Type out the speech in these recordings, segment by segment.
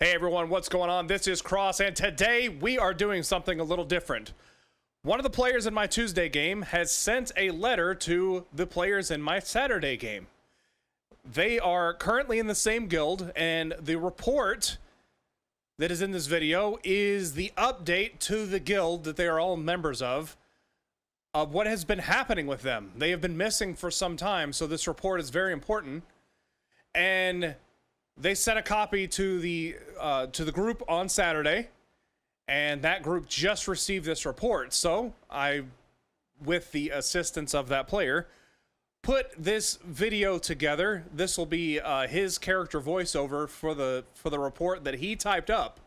Hey everyone, what's going on? This is Cross, and today we are doing something a little different. One of the players in my Tuesday game has sent a letter to the players in my Saturday game. They are currently in the same guild, and the report that is in this video is the update to the guild that they are all members of what has been happening with them. They have been missing for some time, so this report is very important. And they sent a copy to the group on Saturday, and that group just received this report. So I, with the assistance of that player, put this video together. This will be his character voiceover for the report that he typed up,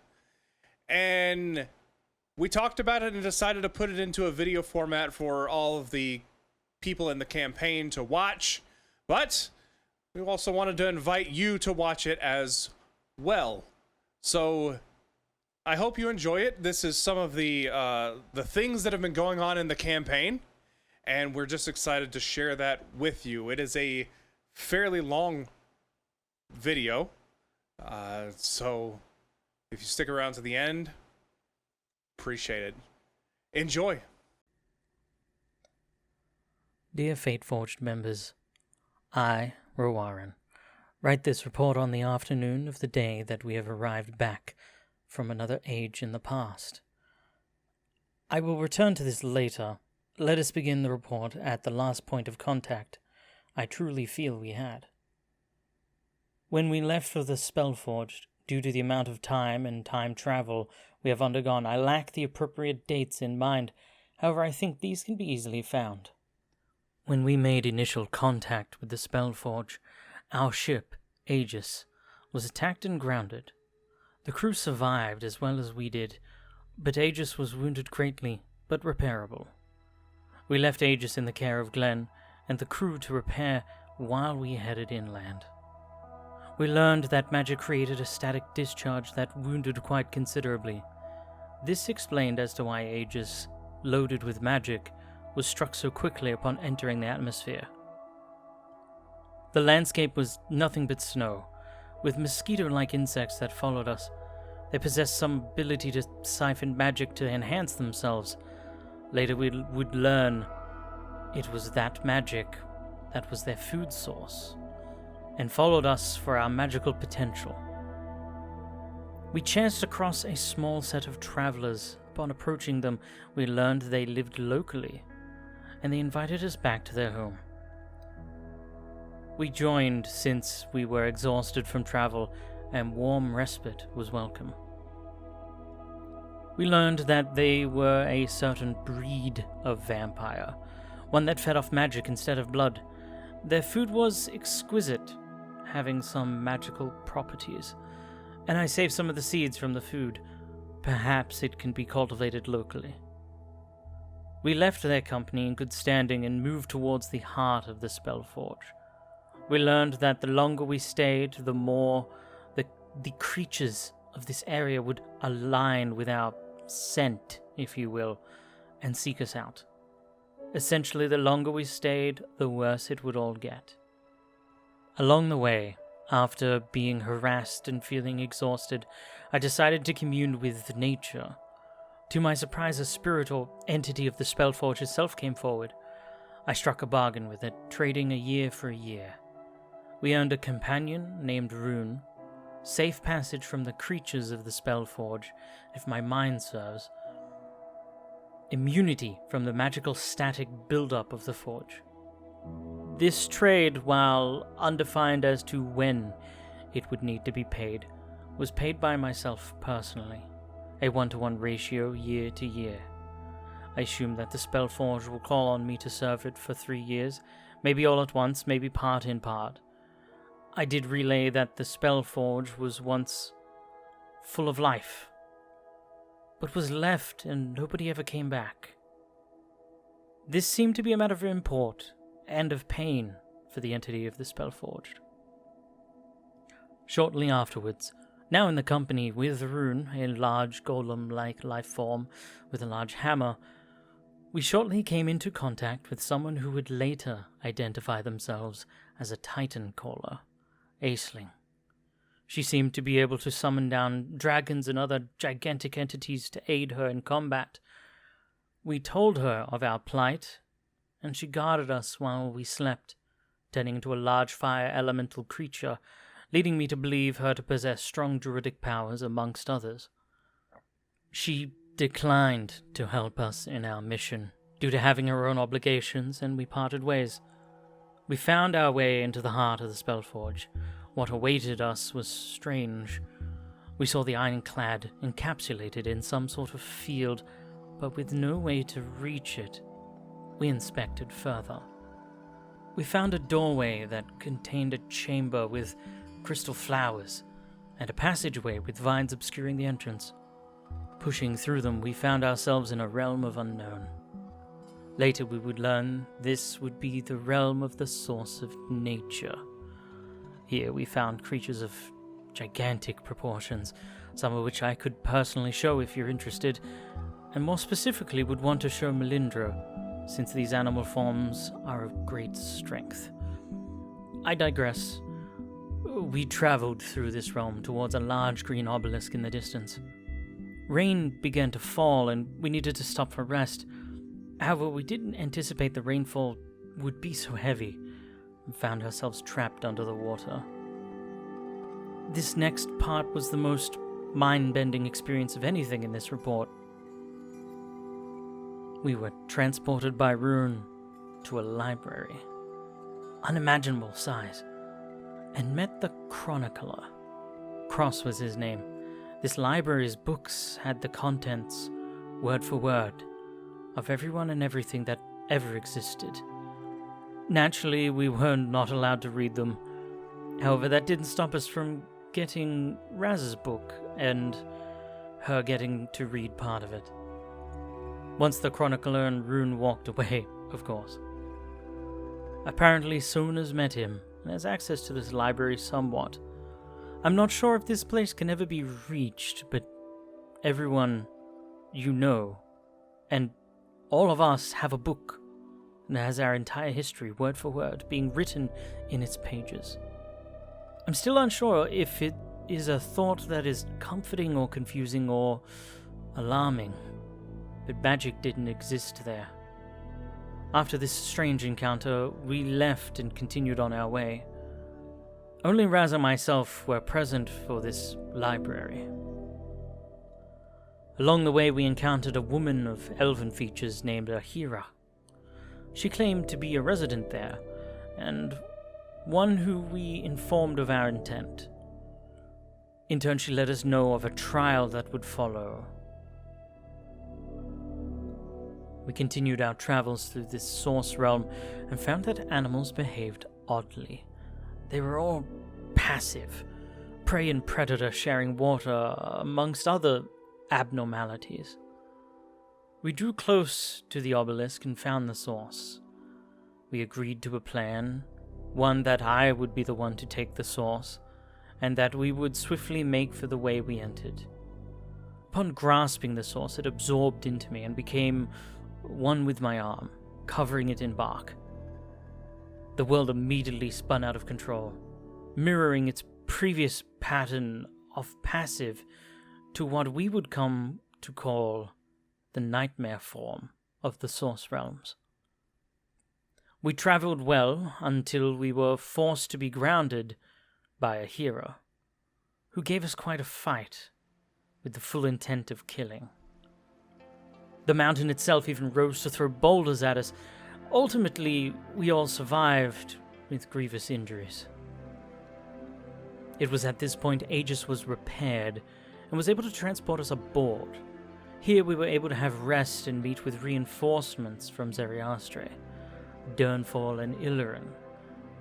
and we talked about it and decided to put it into a video format for all of the people in the campaign to watch. But we also wanted to invite you to watch it as well. So I hope you enjoy it. This is some of the things that have been going on in the campaign, and we're just excited to share that with you. It is a fairly long video, so if you stick around to the end, appreciate it. Enjoy. Dear Fate-Forged members, I, Rowarin, write this report on the afternoon of the day that we have arrived back from another age in the past. I will return to this later. Let us begin the report at the last point of contact I truly feel we had. When we left for the Spellforged, due to the amount of time and time travel we have undergone, I lack the appropriate dates in mind. However, I think these can be easily found. When we made initial contact with the Spellforge, our ship, Aegis, was attacked and grounded. The crew survived as well as we did, but Aegis was wounded greatly, but repairable. We left Aegis in the care of Glenn and the crew to repair while we headed inland. We learned that magic created a static discharge that wounded quite considerably. This explained as to why Aegis, loaded with magic, was struck so quickly upon entering the atmosphere. The landscape was nothing but snow, with mosquito-like insects that followed us. They possessed some ability to siphon magic to enhance themselves. Later we would learn it was that magic that was their food source, and followed us for our magical potential. We chanced across a small set of travelers. Upon approaching them, we learned they lived locally, and they invited us back to their home. We joined since we were exhausted from travel, and warm respite was welcome. We learned that they were a certain breed of vampire, one that fed off magic instead of blood. Their food was exquisite, having some magical properties, and I saved some of the seeds from the food. Perhaps it can be cultivated locally. We left their company in good standing and moved towards the heart of the Spellforge. We learned that the longer we stayed, the more the creatures of this area would align with our scent, if you will, and seek us out. Essentially, the longer we stayed, the worse it would all get. Along the way, after being harassed and feeling exhausted, I decided to commune with nature. To my surprise, a spirit or entity of the Spellforge itself came forward. I struck a bargain with it, trading a year for a year. We earned a companion named Rune, safe passage from the creatures of the Spellforge, if my mind serves, immunity from the magical static buildup of the forge. This trade, while undefined as to when it would need to be paid, was paid by myself personally, a 1-to-1 ratio year to year. I assume that the Spellforge will call on me to serve it for 3 years, maybe all at once, maybe part in part. I did relay that the Spellforge was once full of life, but was left and nobody ever came back. This seemed to be a matter of import and of pain for the entity of the Spellforged. Shortly afterwards, now in the company with Rune, a large golem-like life form with a large hammer, we shortly came into contact with someone who would later identify themselves as a Titan caller, Aisling. She seemed to be able to summon down dragons and other gigantic entities to aid her in combat. We told her of our plight, and she guarded us while we slept, turning into a large fire elemental creature, leading me to believe her to possess strong druidic powers amongst others. She declined to help us in our mission, due to having her own obligations, and we parted ways. We found our way into the heart of the Spellforge. What awaited us was strange. We saw the ironclad encapsulated in some sort of field, but with no way to reach it. We inspected further. We found a doorway that contained a chamber with crystal flowers, and a passageway with vines obscuring the entrance. Pushing through them, we found ourselves in a realm of unknown. Later we would learn this would be the realm of the source of nature. Here we found creatures of gigantic proportions, some of which I could personally show if you're interested, and more specifically would want to show Melindro, since these animal forms are of great strength. I digress. We traveled through this realm towards a large green obelisk in the distance. Rain began to fall, and we needed to stop for rest. However, we didn't anticipate the rainfall would be so heavy, and found ourselves trapped under the water. This next part was the most mind-bending experience of anything in this report. We were transported by Rune to a library, unimaginable size, and met the chronicler. Cross was his name. This library's books had the contents, word for word, of everyone and everything that ever existed. Naturally, we were not allowed to read them. However, that didn't stop us from getting Raz's book and her getting to read part of it. Once the chronicler and Rune walked away, of course. Apparently, Sona's met him and has access to this library somewhat. I'm not sure if this place can ever be reached, but everyone you know, and all of us, have a book that has our entire history, word for word, being written in its pages. I'm still unsure if it is a thought that is comforting or confusing or alarming, but magic didn't exist there. After this strange encounter, we left and continued on our way. Only Raz and myself were present for this library. Along the way, we encountered a woman of elven features named Ahira. She claimed to be a resident there, and one who we informed of our intent. In turn, she let us know of a trial that would follow. We continued our travels through this source realm and found that animals behaved oddly. They were all passive, prey and predator sharing water, amongst other abnormalities. We drew close to the obelisk and found the source. We agreed to a plan, one that I would be the one to take the source, and that we would swiftly make for the way we entered. Upon grasping the source, it absorbed into me and became one with my arm, covering it in bark. The world immediately spun out of control, mirroring its previous pattern of passive to what we would come to call the nightmare form of the source realms. We traveled well until we were forced to be grounded by a hero, who gave us quite a fight with the full intent of killing. The mountain itself even rose to throw boulders at us. Ultimately, we all survived with grievous injuries. It was at this point Aegis was repaired and was able to transport us aboard. Here we were able to have rest and meet with reinforcements from Zeriastre, Durnfall, and Illirin.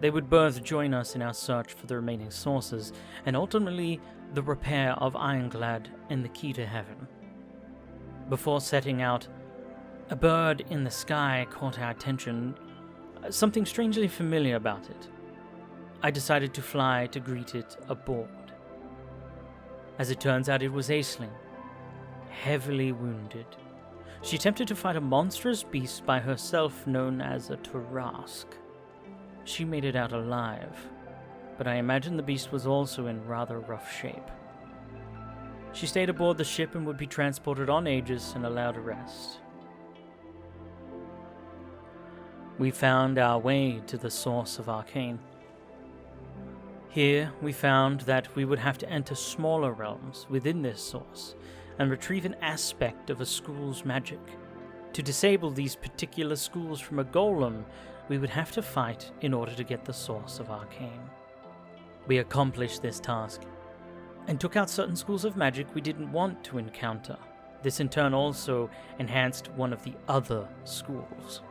They would both join us in our search for the remaining sources, and ultimately the repair of Ironclad and the Key to Heaven. Before setting out, a bird in the sky caught our attention, something strangely familiar about it. I decided to fly to greet it aboard. As it turns out, it was Aisling, heavily wounded. She attempted to fight a monstrous beast by herself known as a Tarask. She made it out alive, but I imagine the beast was also in rather rough shape. She stayed aboard the ship and would be transported on Aegis and allowed to rest. We found our way to the source of Arcane. Here, we found that we would have to enter smaller realms within this source and retrieve an aspect of a school's magic. To disable these particular schools from a golem, we would have to fight in order to get the source of Arcane. We accomplished this task, and took out certain schools of magic we didn't want to encounter. This in turn also enhanced one of the other schools.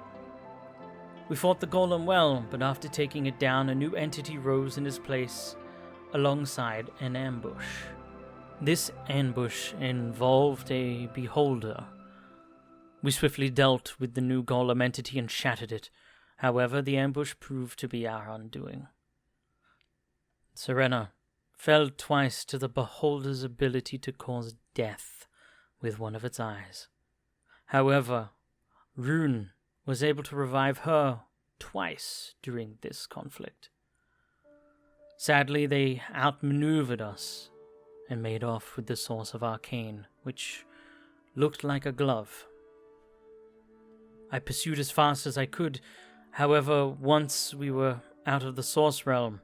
We fought the golem well, but after taking it down, a new entity rose in its place alongside an ambush. This ambush involved a beholder. We swiftly dealt with the new golem entity and shattered it. However, the ambush proved to be our undoing. Serena fell twice to the beholder's ability to cause death with one of its eyes. However, Rune was able to revive her twice during this conflict. Sadly, they outmaneuvered us and made off with the source of Arcane, which looked like a glove. I pursued as fast as I could. However, once we were out of the source realm,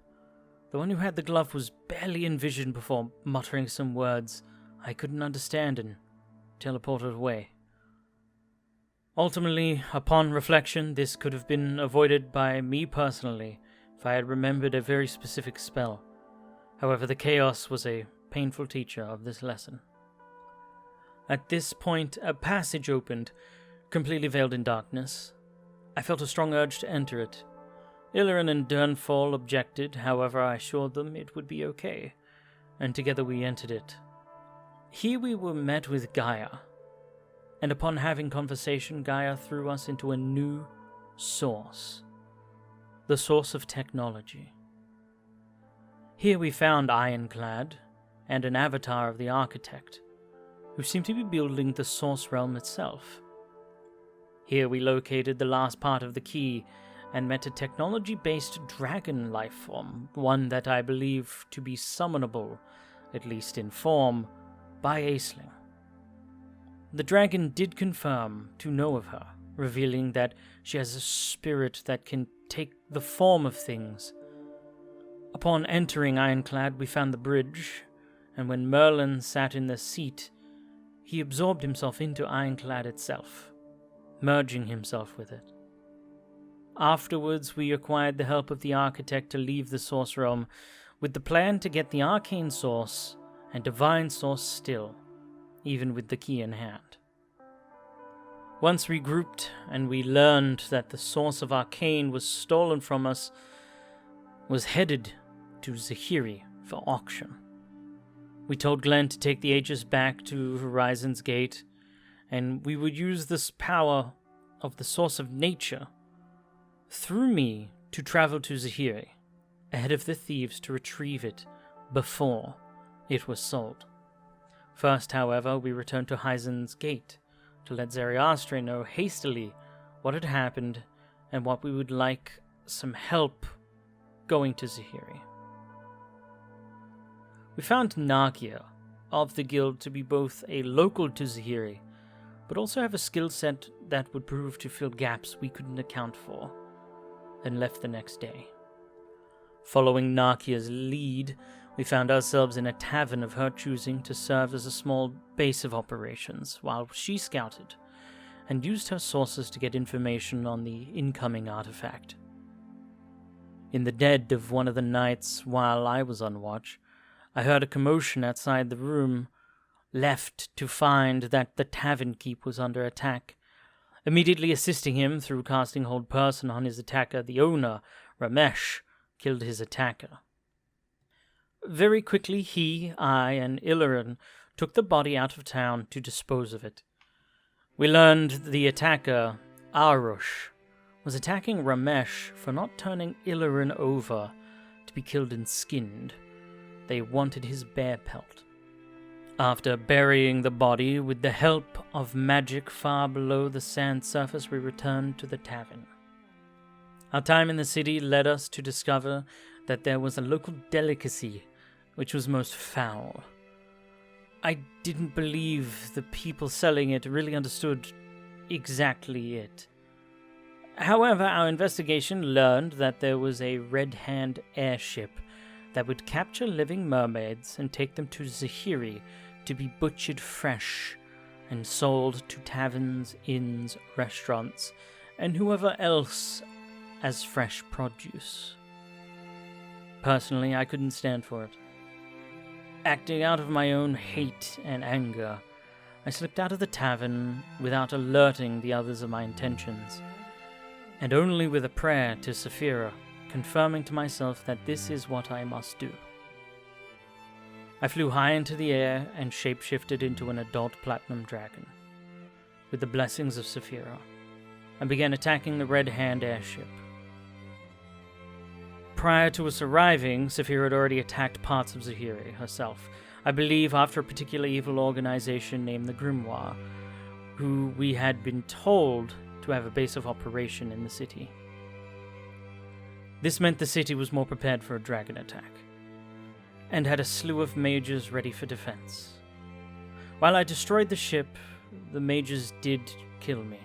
the one who had the glove was barely in vision before muttering some words I couldn't understand and teleported away. Ultimately, upon reflection, this could have been avoided by me personally if I had remembered a very specific spell. However, the chaos was a painful teacher of this lesson. At this point, a passage opened, completely veiled in darkness. I felt a strong urge to enter it. Illirin and Durnfall objected, however I assured them it would be okay, and together we entered it. Here we were met with Gaia, and upon having conversation, Gaia threw us into a new source, the source of technology. Here we found Ironclad and an avatar of the architect, who seemed to be building the source realm itself. Here we located the last part of the key and met a technology-based dragon life form, one that I believe to be summonable, at least in form, by Aisling. The dragon did confirm to know of her, revealing that she has a spirit that can take the form of things. Upon entering Ironclad, we found the bridge, and when Merlin sat in the seat, he absorbed himself into Ironclad itself, merging himself with it. Afterwards, we acquired the help of the architect to leave the source realm, with the plan to get the arcane source and divine source still, even with the key in hand. Once regrouped, and we learned that the source of Arcane was stolen from us, was headed to Zahiri for auction. We told Glenn to take the Aegis back to Horizon's Gate, and we would use this power of the source of nature through me to travel to Zahiri, ahead of the thieves to retrieve it before it was sold. First, however, we returned to Horizon's Gate to let Zariastre know hastily what had happened and what we would like some help going to Zahiri. We found Nakia of the guild to be both a local to Zahiri, but also have a skill set that would prove to fill gaps we couldn't account for, and left the next day. Following Nakia's lead, we found ourselves in a tavern of her choosing to serve as a small base of operations while she scouted, and used her sources to get information on the incoming artifact. In the dead of one of the nights while I was on watch, I heard a commotion outside the room, left to find that the tavern keep was under attack. Immediately assisting him through casting Hold Person on his attacker, the owner, Ramesh, killed his attacker. Very quickly he, I, and Illirin took the body out of town to dispose of it. We learned the attacker, Arush, was attacking Ramesh for not turning Illirin over to be killed and skinned. They wanted his bear pelt. After burying the body with the help of magic far below the sand surface, we returned to the tavern. Our time in the city led us to discover that there was a local delicacy which was most foul. I didn't believe the people selling it really understood exactly it. However, our investigation learned that there was a red-hand airship that would capture living mermaids and take them to Zahiri to be butchered fresh and sold to taverns, inns, restaurants, and whoever else as fresh produce. Personally, I couldn't stand for it. Acting out of my own hate and anger, I slipped out of the tavern without alerting the others of my intentions, and only with a prayer to Saphira, confirming to myself that this is what I must do. I flew high into the air and shapeshifted into an adult platinum dragon. With the blessings of Saphira, I began attacking the Red Hand airship. Prior to us arriving, Saphira had already attacked parts of Zahiri herself, I believe after a particular evil organization named the Grimoire, who we had been told to have a base of operation in the city. This meant the city was more prepared for a dragon attack, and had a slew of mages ready for defense. While I destroyed the ship, the mages did kill me.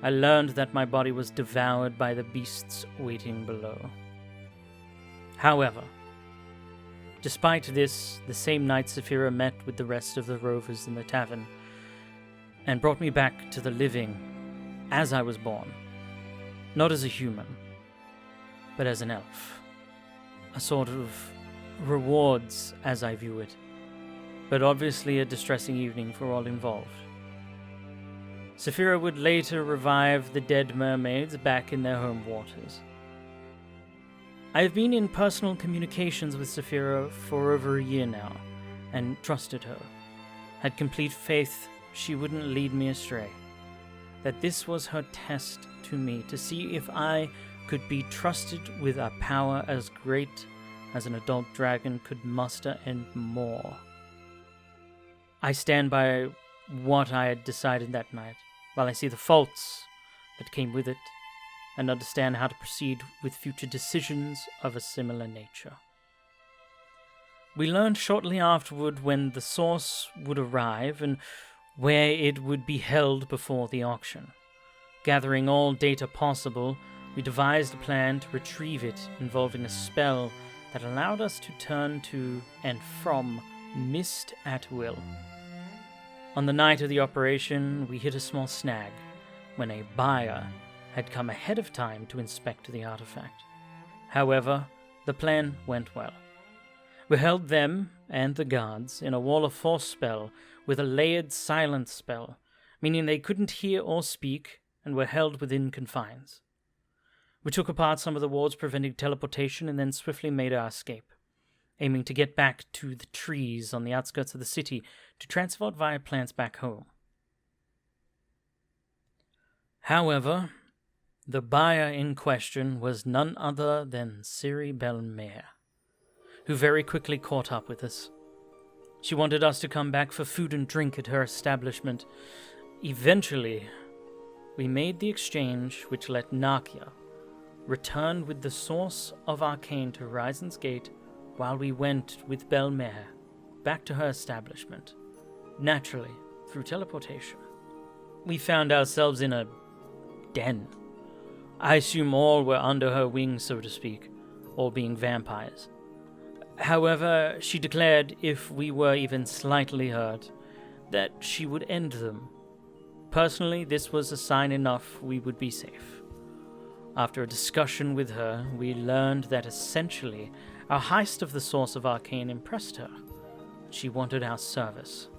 I learned that my body was devoured by the beasts waiting below. However, despite this, the same night Saphira met with the rest of the rovers in the tavern, and brought me back to the living as I was born, not as a human, but as an elf. A sort of rewards as I view it, but obviously a distressing evening for all involved. Saphira would later revive the dead mermaids back in their home waters. I have been in personal communications with Saphira for over a year now, and trusted her. Had complete faith she wouldn't lead me astray. That this was her test to me, to see if I could be trusted with a power as great as an adult dragon could muster and more. I stand by what I had decided that night, while I see the faults that came with it, and understand how to proceed with future decisions of a similar nature. We learned shortly afterward when the source would arrive and where it would be held before the auction. Gathering all data possible, we devised a plan to retrieve it, involving a spell that allowed us to turn to and from mist at will. On the night of the operation, we hit a small snag when a buyer had come ahead of time to inspect the artifact. However, the plan went well. We held them and the guards in a wall of force spell with a layered silence spell, meaning they couldn't hear or speak and were held within confines. We took apart some of the wards preventing teleportation and then swiftly made our escape, aiming to get back to the trees on the outskirts of the city to transport via plants back home. However, the buyer in question was none other than Ciri Belmere, who very quickly caught up with us. She wanted us to come back for food and drink at her establishment. Eventually, we made the exchange which let Nakia return with the source of arcane to Horizon's Gate while we went with Belmere back to her establishment, naturally through teleportation. We found ourselves in a den. I assume all were under her wing, so to speak, all being vampires. However, she declared if we were even slightly hurt, that she would end them. Personally, this was a sign enough we would be safe. After a discussion with her, we learned that essentially our heist of the source of arcane impressed her. She wanted our service.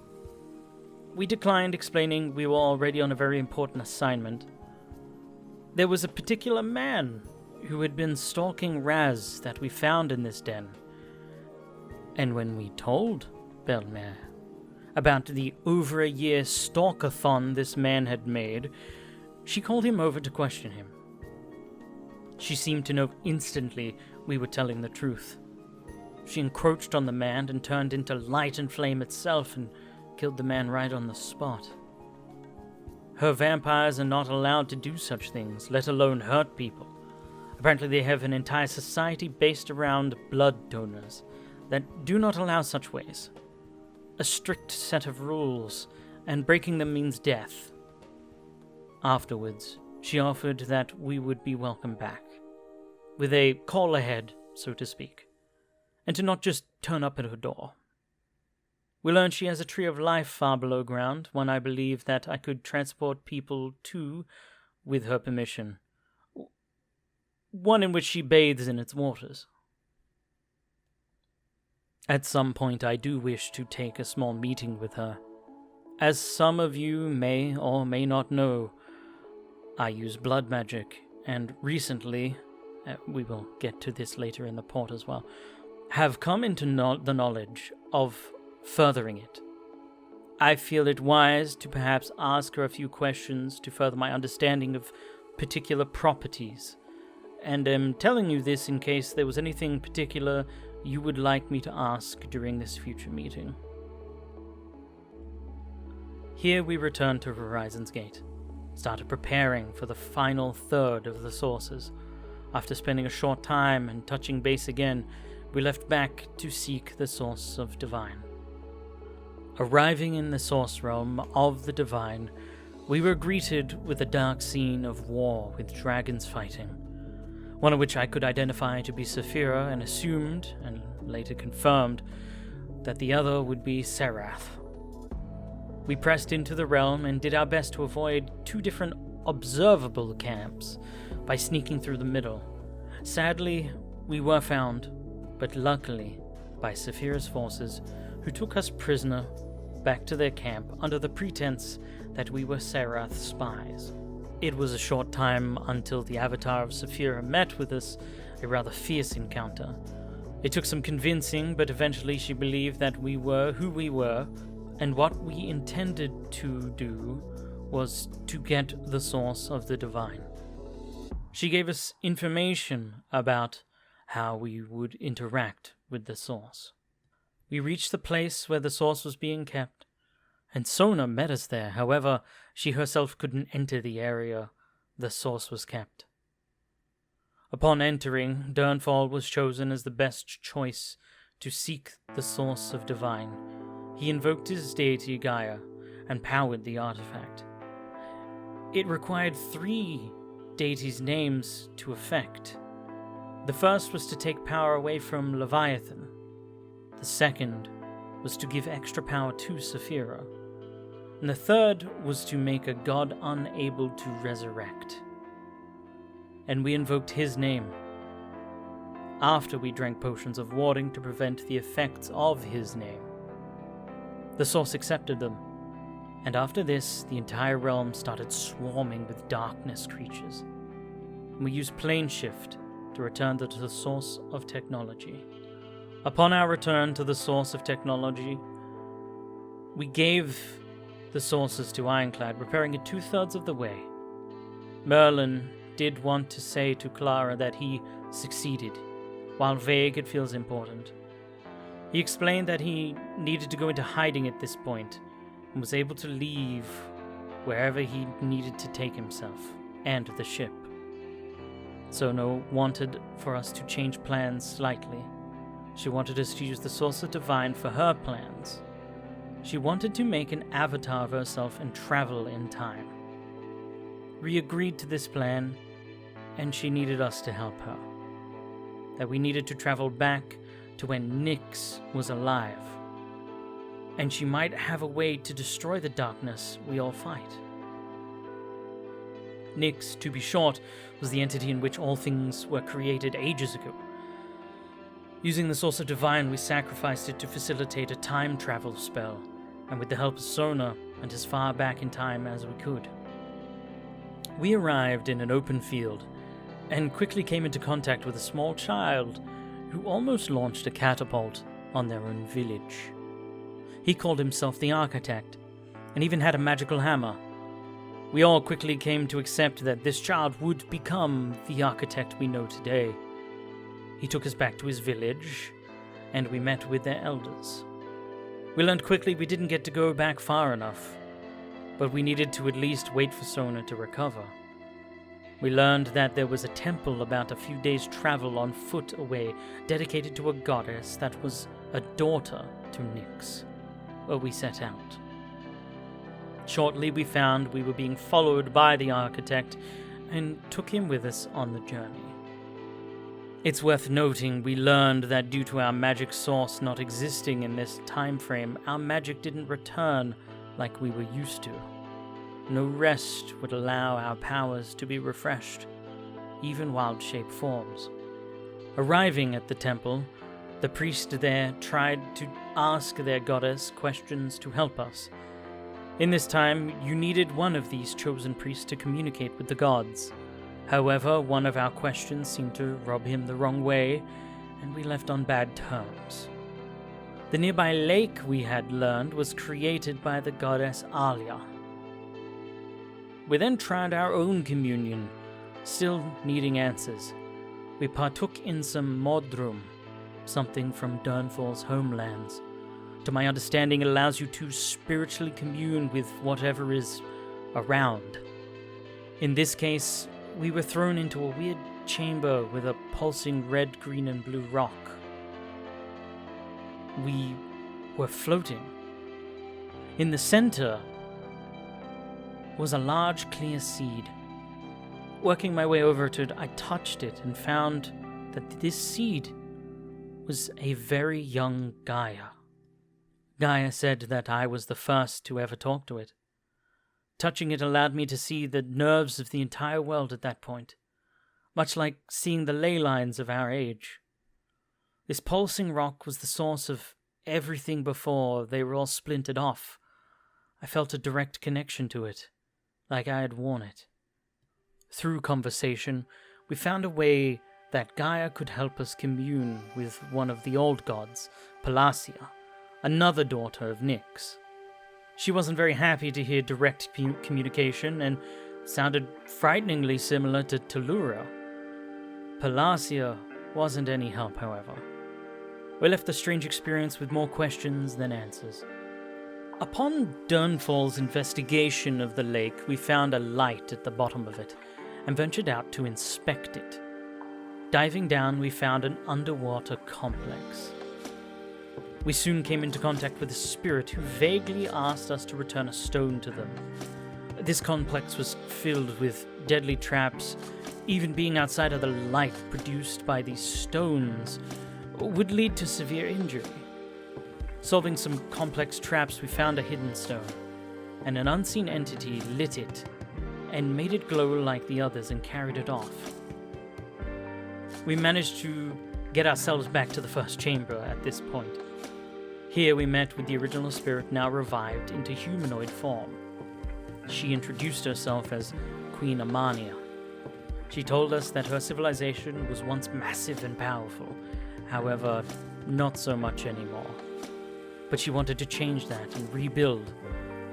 We declined, explaining we were already on a very important assignment. There was a particular man who had been stalking Raz that we found in this den. And when we told Belmere about the over a year stalkathon this man had made, she called him over to question him. She seemed to know instantly we were telling the truth. She encroached on the man and turned into light and flame itself and killed the man right on the spot. Her vampires are not allowed to do such things, let alone hurt people. Apparently they have an entire society based around blood donors that do not allow such ways. A strict set of rules, and breaking them means death. Afterwards, she offered that we would be welcome back, with a call ahead, so to speak, and to not just turn up at her door. We learned she has a tree of life far below ground, one I believe that I could transport people to with her permission. One in which she bathes in its waters. At some point I do wish to take a small meeting with her. As some of you may or may not know, I use blood magic, and recently, we will get to this later in the port as well, have come into the knowledge of furthering it. I feel it wise to perhaps ask her a few questions to further my understanding of particular properties, and am telling you this in case there was anything particular you would like me to ask during this future meeting. Here we return to Horizon's Gate, started preparing for the final third of the sources. After spending a short time and touching base again, we left back to seek the source of Divine. Arriving in the source realm of the Divine, we were greeted with a dark scene of war with dragons fighting, one of which I could identify to be Saphira and assumed, and later confirmed, that the other would be Serath. We pressed into the realm and did our best to avoid two different observable camps by sneaking through the middle. Sadly, we were found, but luckily, by Saphira's forces, who took us prisoner back to their camp under the pretense that we were Serath's spies. It was a short time until the avatar of Saphira met with us, a rather fierce encounter. It took some convincing, but eventually she believed that we were who we were, and what we intended to do was to get the source of the Divine. She gave us information about how we would interact with the source. We reached the place where the source was being kept, and Sona met us there. However, she herself couldn't enter the area the source was kept. Upon entering, Durnfall was chosen as the best choice to seek the source of Divine. He invoked his deity Gaia and powered the artifact. It required 3 deities' names to effect. The first was to take power away from Leviathan. The second was to give extra power to Saphira. And the third was to make a god unable to resurrect. And we invoked his name. After we drank potions of warding to prevent the effects of his name. The source accepted them, and after this, the entire realm started swarming with darkness creatures. And we used plane shift to return to the source of technology. Upon our return to the source of technology, we gave the sources to Ironclad, repairing it 2/3 of the way. Merlin did want to say to Clara that he succeeded. While vague, it feels important. He explained that he needed to go into hiding at this point, and was able to leave wherever he needed to take himself, and the ship. Sono wanted for us to change plans slightly. She wanted us to use the source of Divine for her plans. She wanted to make an avatar of herself and travel in time. We agreed to this plan, and she needed us to help her. That we needed to travel back to when Nyx was alive, and she might have a way to destroy the darkness we all fight. Nyx, to be short, was the entity in which all things were created ages ago. Using the source of Divine, we sacrificed it to facilitate a time travel spell, and with the help of Sona, went as far back in time as we could. We arrived in an open field, and quickly came into contact with a small child who almost launched a catapult on their own village. He called himself the Architect, and even had a magical hammer. We all quickly came to accept that this child would become the architect we know today. He took us back to his village, and we met with their elders. We learned quickly we didn't get to go back far enough, but we needed to at least wait for Sona to recover. We learned that there was a temple about a few days' travel on foot away, dedicated to a goddess that was a daughter to Nyx, where we set out. Shortly we found we were being followed by the architect and took him with us on the journey. It's worth noting we learned that due to our magic source not existing in this time frame, our magic didn't return like we were used to. No rest would allow our powers to be refreshed, even wild-shape forms. Arriving at the temple, the priest there tried to ask their goddess questions to help us. In this time, you needed one of these chosen priests to communicate with the gods. However, one of our questions seemed to rub him the wrong way, and we left on bad terms. The nearby lake, we had learned, was created by the goddess Alia. We then tried our own communion, still needing answers. We partook in some modrum, something from Durnfall's homelands. To my understanding, it allows you to spiritually commune with whatever is around. In this case, we were thrown into a weird chamber with a pulsing red, green, and blue rock. We were floating. In the center was a large, clear seed. Working my way over to it, I touched it and found that this seed was a very young Gaia. Gaia said that I was the first to ever talk to it. Touching it allowed me to see the nerves of the entire world at that point, much like seeing the ley lines of our age. This pulsing rock was the source of everything before they were all splintered off. I felt a direct connection to it, like I had worn it. Through conversation, we found a way that Gaia could help us commune with one of the old gods, Palacia, another daughter of Nyx. She wasn't very happy to hear direct communication and sounded frighteningly similar to Tellura. Palacia wasn't any help, however. We left the strange experience with more questions than answers. Upon Durnfall's investigation of the lake, we found a light at the bottom of it and ventured out to inspect it. Diving down, we found an underwater complex. We soon came into contact with a spirit who vaguely asked us to return a stone to them. This complex was filled with deadly traps. Even being outside of the light produced by these stones would lead to severe injury. Solving some complex traps, we found a hidden stone, and an unseen entity lit it and made it glow like the others and carried it off. We managed to get ourselves back to the first chamber at this point. Here we met with the original spirit, now revived into humanoid form. She introduced herself as Queen Amania. She told us that her civilization was once massive and powerful, however, not so much anymore. But she wanted to change that and rebuild,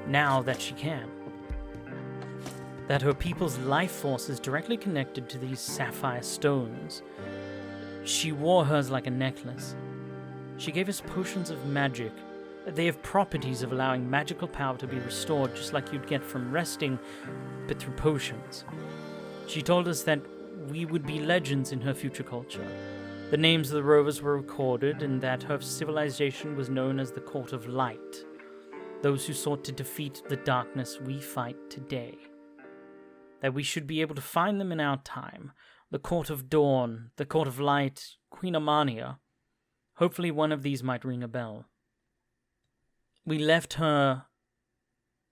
now that she can. That her people's life force is directly connected to these sapphire stones. She wore hers like a necklace. She gave us potions of magic. They have properties of allowing magical power to be restored, just like you'd get from resting, but through potions. She told us that we would be legends in her future culture. The names of the rovers were recorded, and that her civilization was known as the Court of Light, those who sought to defeat the darkness we fight today. That we should be able to find them in our time, the Court of Dawn, the Court of Light, Queen Amania. Hopefully one of these might ring a bell. We left her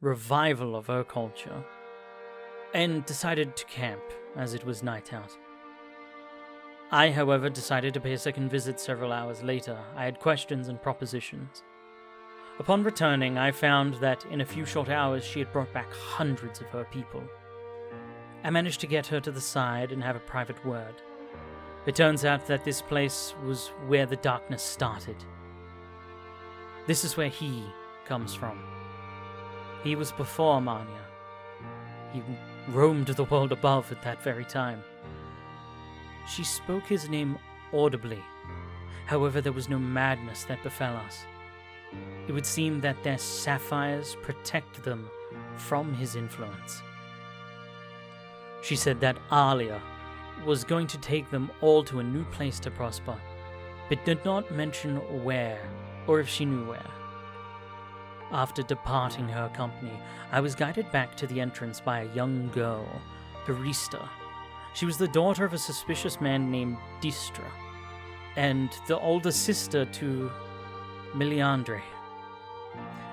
revival of her culture and decided to camp as it was night out. I, however, decided to pay a second visit several hours later. I had questions and propositions. Upon returning, I found that in a few short hours she had brought back hundreds of her people. I managed to get her to the side and have a private word. It turns out that this place was where the darkness started. This is where he comes from. He was before Amania. He roamed the world above at that very time. She spoke his name audibly. However, there was no madness that befell us. It would seem that their sapphires protect them from his influence. She said that Alia was going to take them all to a new place to prosper, but did not mention where, or if she knew where. After departing her company, I was guided back to the entrance by a young girl, Arista. She was the daughter of a suspicious man named Distra, and the older sister to Miliandre.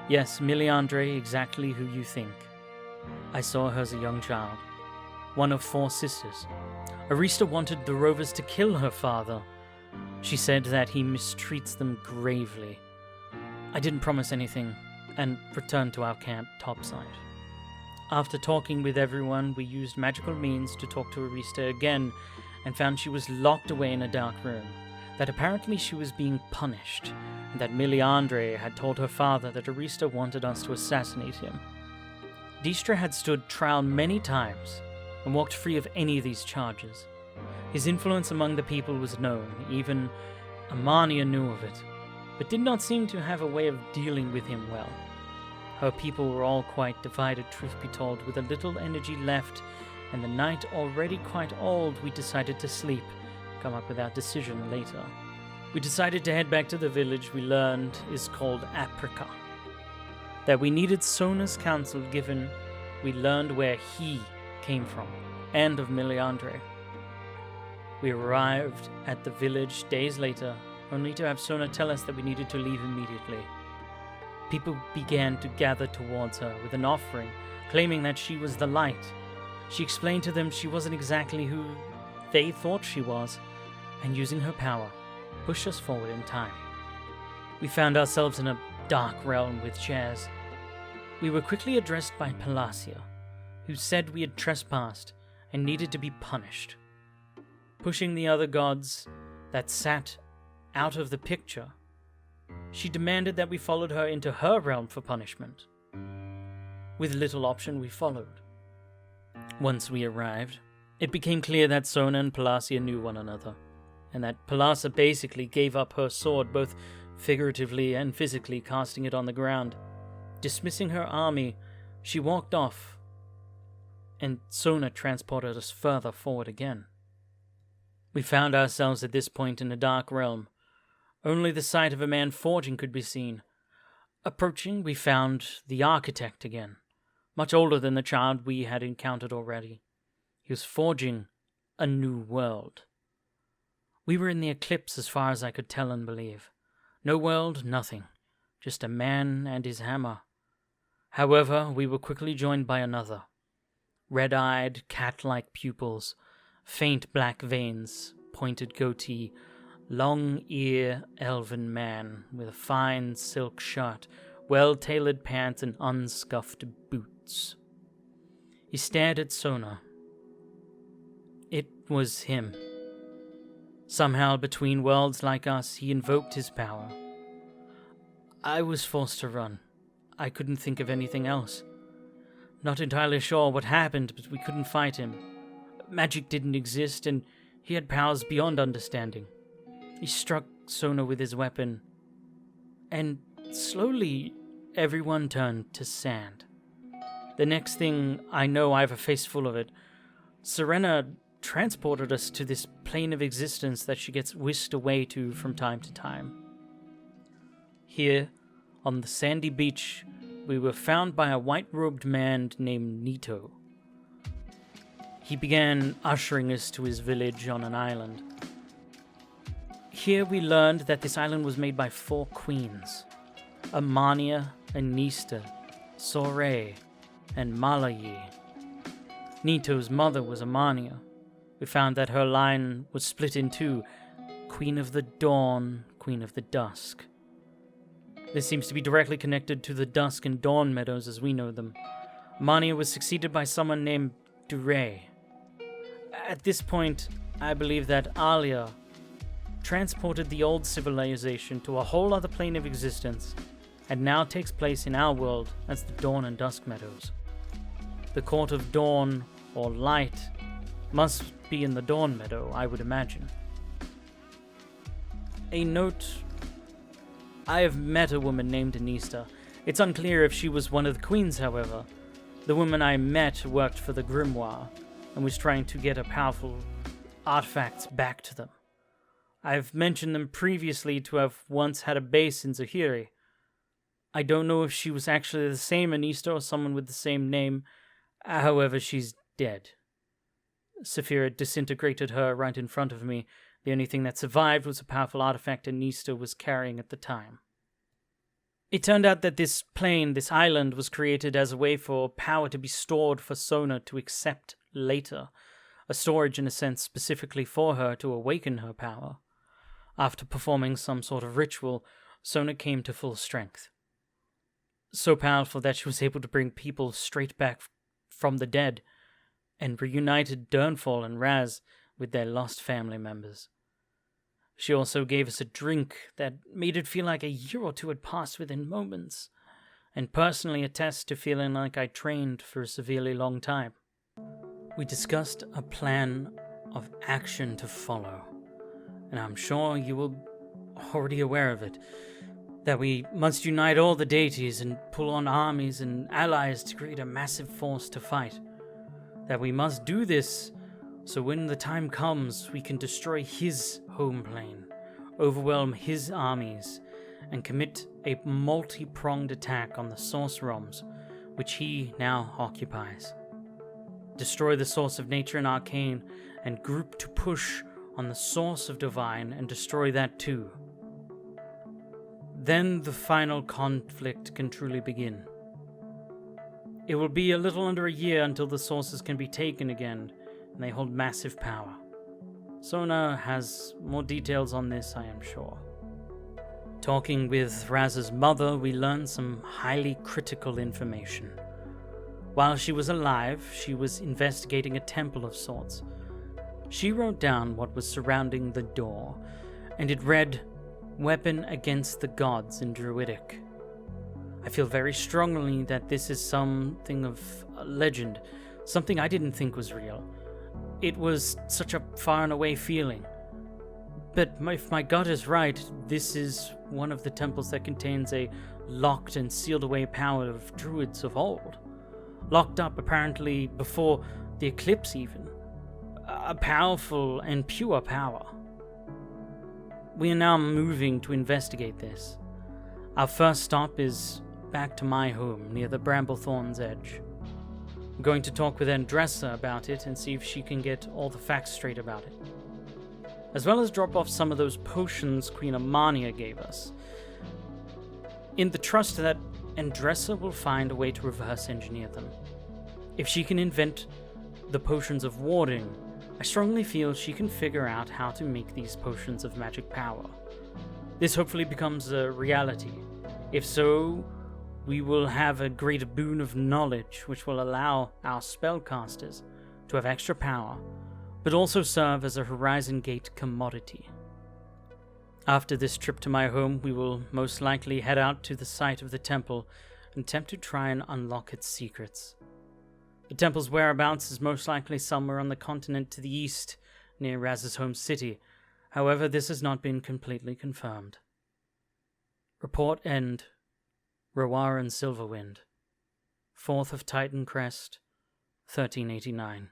Yes, Miliandre, exactly who you think. I saw her as a young child, one of 4 sisters. Arista wanted the Rovers to kill her father. She said that he mistreats them gravely. I didn't promise anything, and returned to our camp topside. After talking with everyone, we used magical means to talk to Arista again, and found she was locked away in a dark room, that apparently she was being punished, and that Miliandre had told her father that Arista wanted us to assassinate him. Distra had stood trial many times, and walked free of any of these charges. His influence among the people was known, even Amania knew of it, but did not seem to have a way of dealing with him well. Her people were all quite divided, truth be told, with a little energy left, and the night already quite old, we decided to sleep, come up with our decision later. We decided to head back to the village we learned is called Aprika. That we needed Sona's counsel given we learned where he came from, and of Miliandre. We arrived at the village days later, only to have Sona tell us that we needed to leave immediately. People began to gather towards her with an offering, claiming that she was the light. She explained to them she wasn't exactly who they thought she was, and using her power, pushed us forward in time. We found ourselves in a dark realm with chairs. We were quickly addressed by Palacia, who said we had trespassed and needed to be punished. Pushing the other gods that sat out of the picture, she demanded that we followed her into her realm for punishment. With little option, we followed. Once we arrived, it became clear that Sona and Palacia knew one another, and that Palacia basically gave up her sword, both figuratively and physically, casting it on the ground. Dismissing her army, she walked off, and Sona transported us further forward again. We found ourselves at this point in a dark realm. Only the sight of a man forging could be seen. Approaching, we found the architect again, much older than the child we had encountered already. He was forging a new world. We were in the eclipse as far as I could tell and believe. No world, nothing. Just a man and his hammer. However, we were quickly joined by another. Red-eyed, cat-like pupils, faint black veins, pointed goatee, long-ear elven man with a fine silk shirt, well-tailored pants, and unscuffed boots. He stared at Sona. It was him. Somehow, between worlds like us, he invoked his power. I was forced to run. I couldn't think of anything else. Not entirely sure what happened, but we couldn't fight him. Magic didn't exist, and he had powers beyond understanding. He struck Sona with his weapon, and slowly everyone turned to sand. The next thing I know, I have a face full of it. Serena transported us to this plane of existence that she gets whisked away to from time to time. Here, on the sandy beach, we were found by a white-robed man named Nito. He began ushering us to his village on an island. Here we learned that this island was made by 4 queens: Amania, Anista, Soray, and Malayi. Nito's mother was Amania. We found that her line was split in 2, Queen of the Dawn, Queen of the Dusk. This seems to be directly connected to the Dusk and Dawn meadows as we know them. Amania was succeeded by someone named Duray. At this point, I believe that Alia transported the old civilization to a whole other plane of existence, and now takes place in our world as the Dawn and Dusk meadows. The Court of Dawn, or Light, must be in the Dawn meadow, I would imagine. A note: I have met a woman named Anista. It's unclear if she was one of the queens, however. The woman I met worked for the Grimoire. and was trying to get a powerful artifacts back to them. I've mentioned them previously to have once had a base in Zahiri. I don't know if she was actually the same Anista or someone with the same name. However, she's dead. Saphira disintegrated her right in front of me. The only thing that survived was a powerful artifact Anista was carrying at the time. It turned out that this plane, this island, was created as a way for power to be stored for Sona to accept later. A storage, in a sense, specifically for her to awaken her power. After performing some sort of ritual, Sona came to full strength. So powerful that she was able to bring people straight back from the dead, and reunited Durnfall and Raz with their lost family members. She also gave us a drink that made it feel like a year or two had passed within moments, and personally attest to feeling like I trained for a severely long time. We discussed a plan of action to follow, and I'm sure you will already aware of it, that we must unite all the deities and pull on armies and allies to create a massive force to fight. That we must do this so when the time comes, we can destroy his home plane, overwhelm his armies, and commit a multi-pronged attack on the source realms, which he now occupies. Destroy the source of nature and arcane, and group to push on the source of divine and destroy that too. Then the final conflict can truly begin. It will be a little under a year until the sources can be taken again, and they hold massive power. Sona has more details on this, I am sure. Talking with Raz's mother, we learned some highly critical information. While she was alive, she was investigating a temple of sorts. She wrote down what was surrounding the door, and it read, "Weapon against the gods" in Druidic. I feel very strongly that this is something of a legend, something I didn't think was real. It was such a far and away feeling. But if my gut is right, this is one of the temples that contains a locked and sealed away power of druids of old. Locked up apparently before the eclipse even. A powerful and pure power. We are now moving to investigate this. Our first stop is back to my home near the Bramblethorn's edge. I'm going to talk with Andressa about it and see if she can get all the facts straight about it. As well as drop off some of those potions Queen Amania gave us, in the trust that Andressa will find a way to reverse engineer them. If she can invent the potions of warding, I strongly feel she can figure out how to make these potions of magic power. This hopefully becomes a reality. If so, we will have a great boon of knowledge which will allow our spellcasters to have extra power, but also serve as a Horizon Gate commodity. After this trip to my home, we will most likely head out to the site of the temple and attempt to try and unlock its secrets. The temple's whereabouts is most likely somewhere on the continent to the east, near Raz's home city. However, this has not been completely confirmed. Report end. Rowarin Silverwind, 4th of Titan Crest, 1389.